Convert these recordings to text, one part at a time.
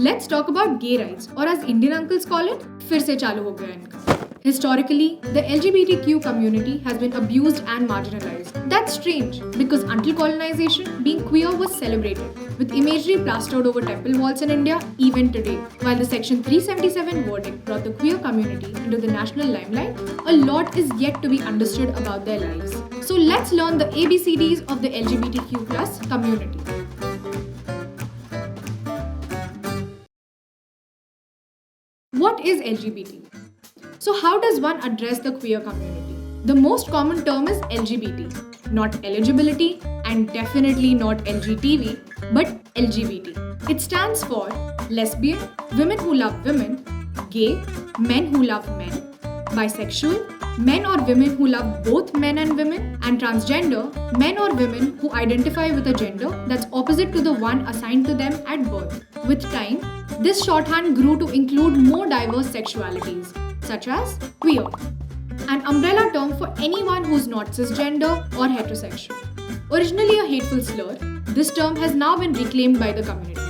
Let's talk about gay rights, or as Indian uncles call it, फिर से चालू हो गया इनका. Historically, the LGBTQ community has been abused and marginalized. That's strange because until colonization, being queer was celebrated, with imagery plastered over temple walls in India even today. While the Section 377 verdict brought the queer community into the national limelight, a lot is yet to be understood about their lives. So let's learn the ABCDs of the LGBTQ+ community. What is LGBT? So how does one address the queer community? The most common term is LGBT, not eligibility and definitely not LGTV, but LGBT. It stands for lesbian, women who love women, gay, men who love men, bisexual, men or women who love both men and women, and transgender, men or women who identify with a gender that's opposite to the one assigned to them at birth. With time, this shorthand grew to include more diverse sexualities, such as queer, an umbrella term for anyone who's not cisgender or heterosexual. Originally a hateful slur, this term has now been reclaimed by the community.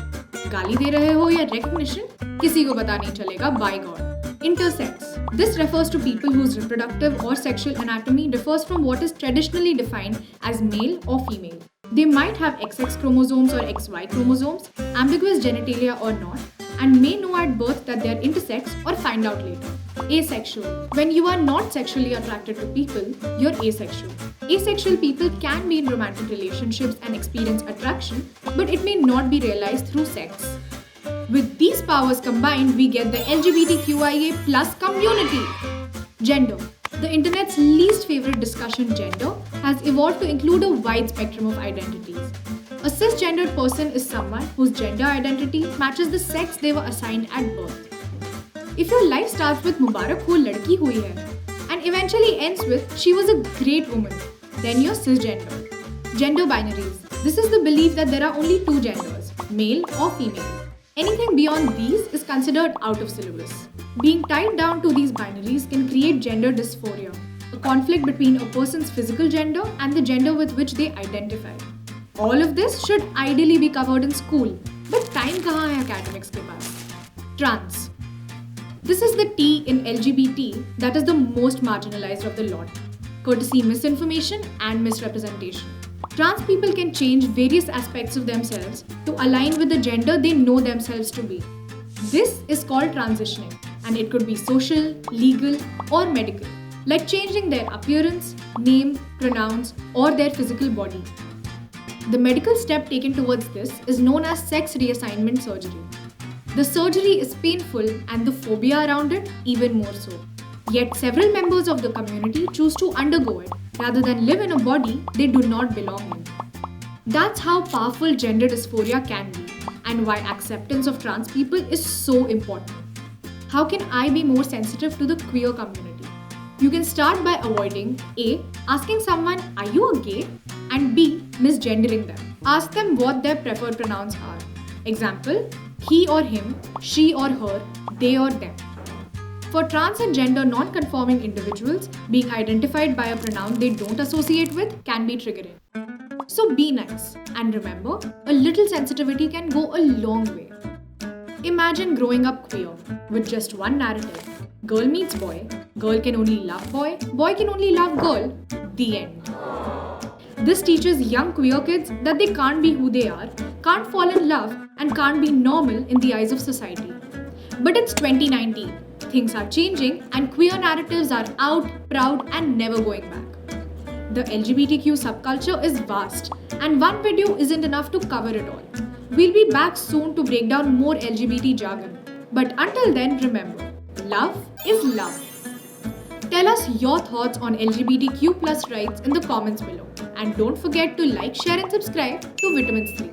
गाली दे रहे हो या recognition, किसी को पता नहीं चलेगा, by God. Intersex. This refers to people whose reproductive or sexual anatomy differs from what is traditionally defined as male or female. They might have XX chromosomes or XY chromosomes, ambiguous genitalia or not, and may know at birth that they are intersex or find out later. Asexual. When you are not sexually attracted to people, you're asexual. Asexual people can be in romantic relationships and experience attraction, but it may not be realized through sex. With these powers combined, we get the LGBTQIA+ community. Gender. The internet's least favorite discussion, gender, has evolved to include a wide spectrum of identities. A cisgendered person is someone whose gender identity matches the sex they were assigned at birth. If your life starts with Mubarak ho ladki hui hai and eventually ends with she was a great woman, then you're cisgender. Gender binaries. This is the belief that there are only two genders, male or female. Anything beyond these is considered out of syllabus. Being tied down to these binaries can create gender dysphoria, a conflict between a person's physical gender and the gender with which they identify. All of this should ideally be covered in school, but time kahan hai academics ke paas? Trans. This is the T in LGBT that is the most marginalized of the lot, courtesy misinformation and misrepresentation. Trans people can change various aspects of themselves to align with the gender they know themselves to be. This is called transitioning, and it could be social, legal, or medical, like changing their appearance, name, pronouns, or their physical body. The medical step taken towards this is known as sex reassignment surgery. The surgery is painful and the phobia around it even more so. Yet several members of the community choose to undergo it rather than live in a body they do not belong in. That's how powerful gender dysphoria can be and why acceptance of trans people is so important. How can I be more sensitive to the queer community? You can start by avoiding A. Asking someone, are you a gay? And B. Misgendering them. Ask them what their preferred pronouns are. Example, he or him, she or her, they or them. For trans and gender non-conforming individuals, being identified by a pronoun they don't associate with can be triggering. So be nice, and remember, a little sensitivity can go a long way. Imagine growing up queer, with just one narrative. Girl meets boy, girl can only love boy, boy can only love girl, the end. This teaches young queer kids that they can't be who they are, can't fall in love, and can't be normal in the eyes of society. But it's 2019. Things are changing and queer narratives are out, proud, and never going back. The LGBTQ subculture is vast, and one video isn't enough to cover it all. We'll be back soon to break down more LGBT jargon. But until then, remember, love is love. Tell us your thoughts on LGBTQ+ rights in the comments below. And don't forget to like, share, and subscribe to Vitamins 3.